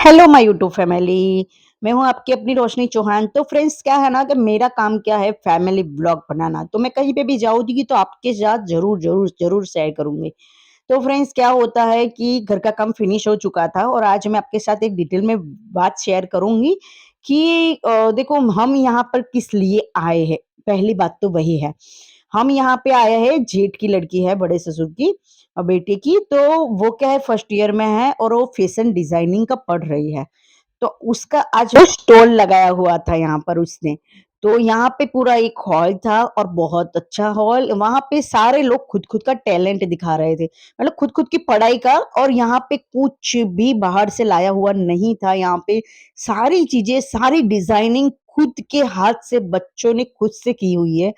Hello my YouTube family. मैं हूँ आपकी अपनी रोशनी चौहान। तो फ्रेंड्स क्या है ना कि मेरा काम क्या है फैमिली ब्लॉग बनाना। तो मैं कहीं पे भी जाऊँगी तो आपके साथ ज़रूर शेयर करूँगी। तो फ्रेंड्स क्या होता है कि घर का काम फिनिश हो चुका था और आज मैं आपके साथ एक डिटेल में बात शेयर करूँगी कि देखो हम यहाँ पर किस लिए आए हैं। पहली बात तो वही है। हम यहाँ पे आए हैं, जेठ की लड़की है बड़े ससुर की बेटे की, तो वो क्या है फर्स्ट ईयर में है और वो फैशन डिज़ाइनिंग का पढ़ रही है। तो उसका आज वो स्टॉल लगाया हुआ था यहाँ पर उसने। तो यहाँ पे पूरा एक हॉल था और बहुत अच्छा हॉल, वहाँ पे सारे लोग खुद-खुद का टैलेंट दिखा रहे थे। मतलब खुद-खुद की पढ़ाई का, और यहाँ पे कुछ भी बाहर से लाया हुआ नहीं था। यहाँ पे सारी चीज़ें, सारी डिज़ाइनिंग खुद के हाथ से बच्चों ने खुद से की हुई है।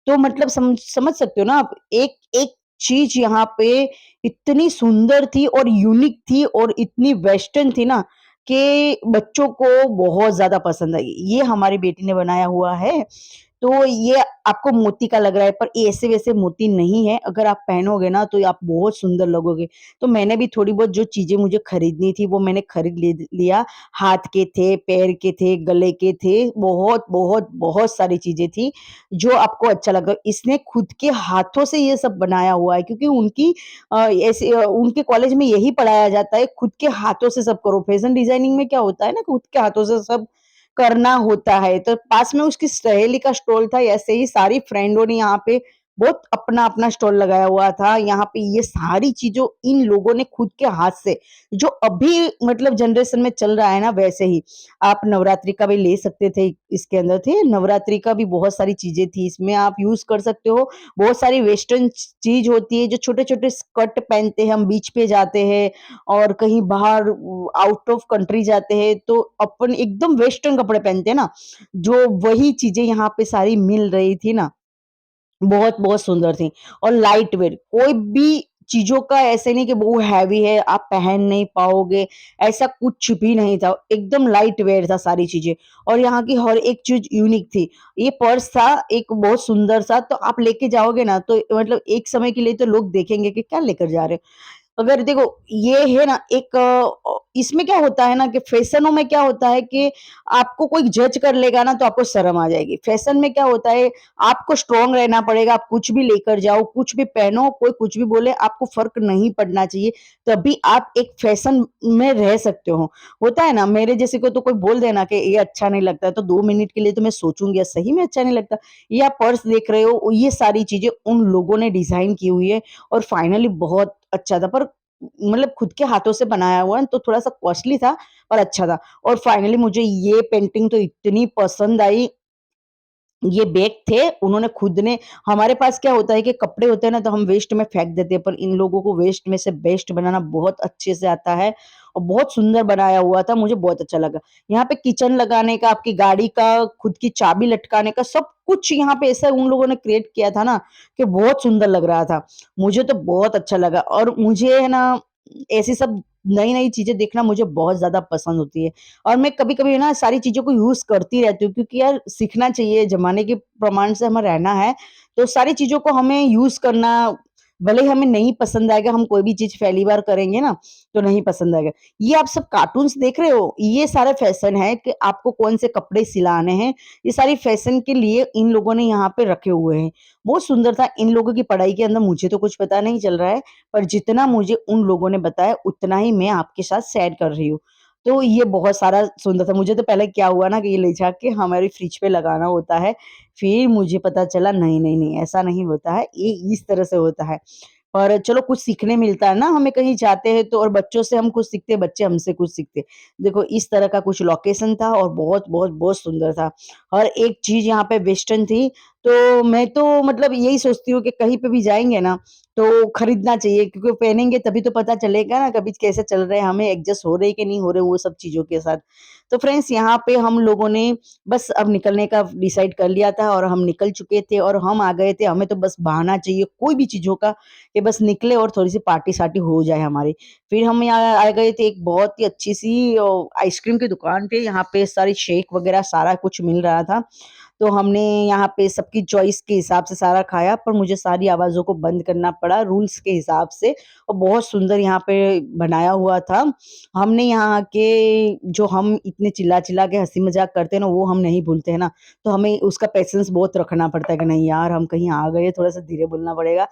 तो मतलब समझ सकते हो ना आप, एक-एक चीज़ यहाँ पे इतनी सुंदर थी और यूनिक थी और इतनी वेस्टर्न थी ना कि बच्चों को बहुत ज़्यादा पसंद आई। ये हमारी बेटी ने बनाया हुआ है। तो ये आपको मोती का लग रहा है, पर ऐसे-वैसे मोती नहीं है। अगर आप पहनोगे ना तो आप बहुत सुंदर लगोगे। तो मैंने भी थोड़ी बहुत जो चीज़ें मुझे खरीदनी थी वो मैंने खरीद लिया। हाथ के थे, पैर के थे, गले के थे, बहुत सारी चीज़ें थी जो आपको अच्छा लगा। इसने खुद के हाथों से ये सब बनाया हुआ है, क्योंकि उनके कॉलेज में यही पढ़ाया जाता है, खुद के हाथों से सब करो। फैशन डिज़ाइनिंग में क्या होता है ना, खुद के हाथों से सब करना होता है। तो पास में उसकी सहेली का स्टॉल था, ऐसे ही सारी फ्रेंडों ने यहाँ पे बहुत अपना-अपना स्टॉल लगाया हुआ था। यहाँ पे ये सारी चीज़ों इन लोगों ने खुद के हाथ से, जो अभी मतलब जनरेशन में चल रहा है ना वैसे ही। आप नवरात्रि का भी ले सकते थे, इसके अंदर थे नवरात्रि का भी बहुत सारी चीज़ें थी, इसमें आप यूज़ कर सकते हो। बहुत सारी वेस्टर्न चीज़ होती है, जो छोटे-छोटे स्कर्ट पहनते हैं, हम बीच पे जाते हैं और कहीं बाहर आउट ऑफ कंट्री जाते हैं, तो अपन एकदम वेस्टर्न कपड़े पहनते हैं ना, जो वही चीज़ें यहाँ पे सारी मिल रही थी ना, बहुत सुंदर थी। और लाइट वेट, कोई भी चीज़ों का ऐसे नहीं कि वो हैवी है, आप पहन नहीं पाओगे, ऐसा कुछ भी नहीं था। एकदम लाइट वेट था सारी चीज़ें, और यहाँ की हर एक चीज़ यूनिक थी। ये पर्स था एक बहुत सुंदर सा, तो आप लेके जाओगे ना तो मतलब एक समय के लिए तो लोग देखेंगे कि क्या लेकर जा रहे हो? अगर देखो ये है ना एक इसमें क्या होता है ना कि फैशनों में क्या होता है कि आपको कोई जज कर लेगा ना तो आपको शर्म आ जाएगी। फैशन में क्या होता है, आपको स्ट्रॉन्ग रहना पड़ेगा, आप कुछ भी लेकर जाओ, कुछ भी पहनो, कोई कुछ भी बोले, आपको फ़र्क नहीं पड़ना चाहिए, तभी आप एक फैशन में रह सकते हो। होता है ना, मेरे जैसे को तो कोई बोल दे ना कि ये अच्छा नहीं लगता है, तो 2 मिनट के लिए तो मैं सोचूँगी यार सही में अच्छा नहीं लगता। ये आप पर्स देख रहे हो, ये सारी चीज़ें उन लोगों ने डिज़ाइन की हुई है और फाइनली बहुत अच्छा था, पर मतलब खुद के हाथों से बनाया हुआ है तो थोड़ा-सा कॉस्टली था, पर अच्छा था। और फाइनली मुझे ये पेंटिंग तो इतनी पसंद आई। ये बैग थे, उन्होंने खुद ने, हमारे पास क्या होता है कि कपड़े होते हैं ना तो हम वेस्ट में फेंक देते हैं, पर इन लोगों को वेस्ट में से बेस्ट बनाना बहुत अच्छे से आता है और बहुत सुंदर बनाया हुआ था, मुझे बहुत अच्छा लगा। यहाँ पे किचन लगाने का, आपकी गाड़ी का, खुद की चाबी लटकाने का, सब कुछ यहाँ पे ऐसा उन लोगों ने क्रिएट किया था ना कि बहुत सुंदर लग रहा था। मुझे तो बहुत अच्छा लगा, और मुझे है ना ऐसी सब नई-नई चीज़ें देखना मुझे बहुत ज़्यादा पसंद होती है। और मैं कभी-कभी ना सारी चीज़ों को यूज़ करती रहती हूँ, क्योंकि यार सीखना चाहिए, ज़माने के प्रमाण से हमें रहना है, तो सारी चीज़ों को हमें यूज़ करना, भले ही हमें नहीं पसंद आएगा, हम कोई भी चीज़ पहली बार करेंगे ना, तो नहीं पसंद आएगा। ये आप सब कार्टून्स देख रहे हो, ये सारे फैशन है कि आपको कौन से कपड़े सिलाने हैं, ये सारी फैशन के लिए इन लोगों ने यहाँ पे रखे हुए हैं। बहुत सुंदर था, इन लोगों की पढ़ाई के अंदर मुझे तो कुछ पता नहीं चल रहा है, पर जितना मुझे उन लोगों ने बताया, उतना ही मैं आपके साथ शेयर कर रही हूँ। तो ये बहुत सारा सुंदर था। मुझे तो पहले क्या हुआ ना कि ये ले जाके हमारी फ्रिज पे लगाना होता है। फिर मुझे पता चला नहीं, ऐसा नहीं होता है, ये इस तरह से होता है। और चलो कुछ सीखने मिलता है ना, हमें कहीं जाते हैं तो, और बच्चों से हम कुछ सीखते हैं, बच्चे हमसे कुछ सीखते हैं। देखो इस तरह का कुछ लोकेशन था और बहुत सुंदर था। हर एक चीज़ यहाँ पे वेस्टर्न थी, तो मैं तो मतलब यही सोचती हूँ कि कहीं पे भी जाएँगे ना, तो खरीदना चाहिए, क्योंकि पहनेंगे तभी तो पता चलेगा ना कभी कैसे चल रहे हैं, हमें एडजस्ट हो रहे हैं कि नहीं हो रहे, वो सब चीज़ों के साथ। तो फ्रेंड्स यहाँ पे हम लोगों ने बस अब निकलने का डिसाइड कर लिया था और हम निकल चुके थे और हम आ गए थे। हमें तो बस बहाना चाहिए कोई भी चीज़ों का, कि बस निकले और थोड़ी-सी पार्टी-सार्टी हो जाए हमारी। फिर हम यहाँ आ गए थे एक बहुत ही अच्छी-सी आइसक्रीम की दुकान पे, यहाँ पे सारी शेक वगैरह सारा कुछ मिल रहा था। तो हमने यहाँ पे सबकी चॉइस के हिसाब से सारा खाया, पर मुझे सारी आवाज़ों को बंद करना पड़ा रूल्स के हिसाब से और बहुत सुंदर यहाँ पे बनाया हुआ था। हमने यहाँ के जो हम इतने चिल्ला-चिल्ला के हँसी-मज़ाक करते हैं ना, वो हम नहीं भूलते हैं ना, तो हमें उसका पेशेंस बहुत रखना पड़ता है कि नहीं यार, हम कहीं आ गए, थोड़ा-सा धीरे बोलना पड़ेगा।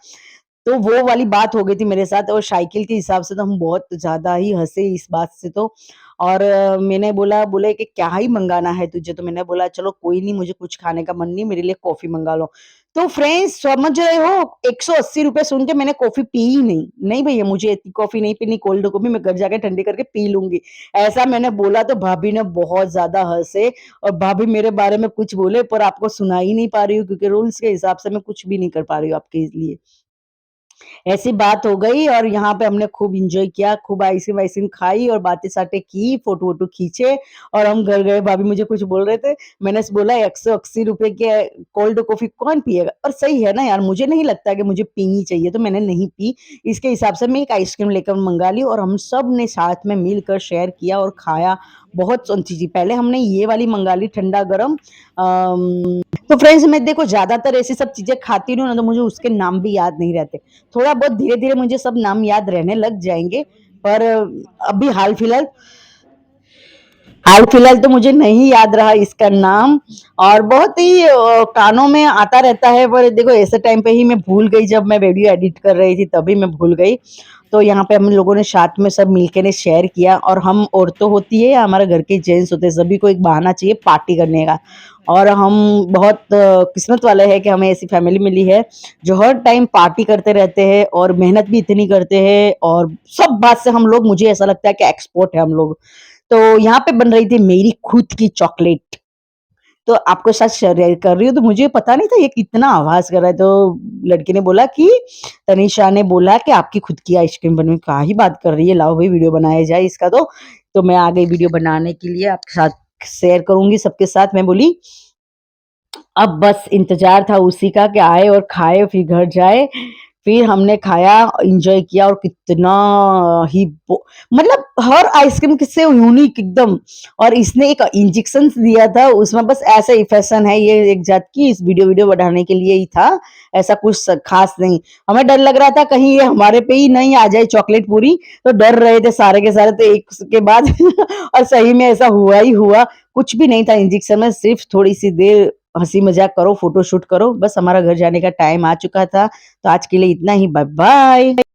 तो वो वाली बात हो गई थी मेरे साथ और साइकिल के हिसाब से तो हम बहुत ज़्यादा ही हँसे इस बात से तो। और मैंने बोला बोले कि क्या ही मँगाना है तुझे? तो मैंने बोला चलो कोई नहीं मुझे कुछ खाने का मन नहीं, मेरे लिए कॉफ़ी मँगा लो। तो फ्रेंड्स समझ रहे हो ₹180 सुन के मैंने कॉफ़ी पी ही नहीं। नहीं भैया मुझे इतनी कॉफ़ी नहीं पीनी, कोल्ड कॉफ़ी मैं घर जाके ठंडी करके पी लूँगी। ऐसा मैंने बोला तो भाभी ने बहुत ज़्यादा हँसे और भाभी मेरे बारे में कुछ बोले पर आपको सुना ही नहीं पा रही हूँ क्योंकि रूल्स के हिसाब से मैं कुछ भी नहीं कर पा रही हूँ आपके लिए। ऐसी बात हो गई और यहाँ पे हमने खूब एन्जॉय किया, खूब आइसक्रीम वाइसक्रीम खाई और बातें-सातें की, फ़ोटो-वोटो खींचे और हम घर गए, भाभी मुझे कुछ बोल रहे थे, मैंने बोला ₹180 के कोल्ड कॉफ़ी कौन पिएगा? और सही है ना यार, मुझे नहीं लगता कि मुझे पीनी चाहिए, तो मैंने नहीं पी। इसके हिसाब से मैं एक आइसक्रीम लेकर मँगा ली और हम सब ने साथ में मिलकर शेयर किया और खाया। बहुत चीज़ें पहले हमने ये वाली मँगा ली ठंडा-गरम तो फ्रेंड्स मैं देखो ज़्यादातर ऐसी सब चीज़ें खाती हूँ ना तो मुझे उसके नाम भी याद नहीं रहते। थोड़ा बहुत धीरे-धीरे मुझे सब नाम याद रहने लग जाएँगे, पर अभी हाल-फिलहाल तो मुझे नहीं याद रहा इसका नाम और बहुत ही कानों में आता रहता है पर देखो ऐसे टाइम पे ही मैं भूल गई जब मैं वीडियो एडिट कर रही थी तभी मैं भूल गई। तो यहाँ पे हम लोगों ने साथ में सब मिलके ने शेयर किया और हम औरतें होती है या हमारे घर के जेंट्स होते हैं सभी को एक बहाना चाहिए पार्टी करने का। और हम बहुत किस्मत वाले हैं कि हमें ऐसी फैमिली मिली है, जो हर टाइम पार्टी करते रहते हैं और मेहनत भी इतनी करते हैं और सब बात से हम लोग मुझे ऐसा लगता है कि एक्सपर्ट है हम लोग। तो यहाँ पे बन रही थी मेरी खुद की चॉकलेट। तो आपके साथ शेयर कर रही हूँ, तो मुझे पता नहीं था ये कितना आवाज़ कर रहा है, तो लड़की ने बोला कि तनीषा ने बोला कि आपकी खुद की आइसक्रीम बनी। क्या ही बात कर रही है, लाओ भई वीडियो बनाया जाए इसका तो। तो मैं आ गई वीडियो बनाने के लिए आपके साथ शेयर करूँगी सबके साथ। मैं बोली अब बस इंतज़ार था उसी का कि आए और खाए फिर घर जाए। फिर हमने खाया, एन्जॉय किया और कितना ही बो मतलब हर आइसक्रीम किससे यूनिक एकदम और इसने एक इंजेक्शंस दिया था उसमें बस ऐसे ही फैशन है ये एक जात की इस वीडियो बढ़ाने के लिए ही था, ऐसा कुछ ख़ास नहीं। हमें डर लग रहा था कहीं ये हमारे पे ही नहीं आ जाए चॉकलेट पूरी, तो डर रहे थे सारे के सारे तो एक के बाद और सही में ऐसा हुआ ही हुआ। कुछ भी नहीं था इंजेक्शन में, सिर्फ़ थोड़ी-सी देर हँसी-मज़ाक करो, फ़ोटो शूट करो, बस हमारा घर जाने का टाइम आ चुका था। तो आज के लिए इतना ही, बाय बाय।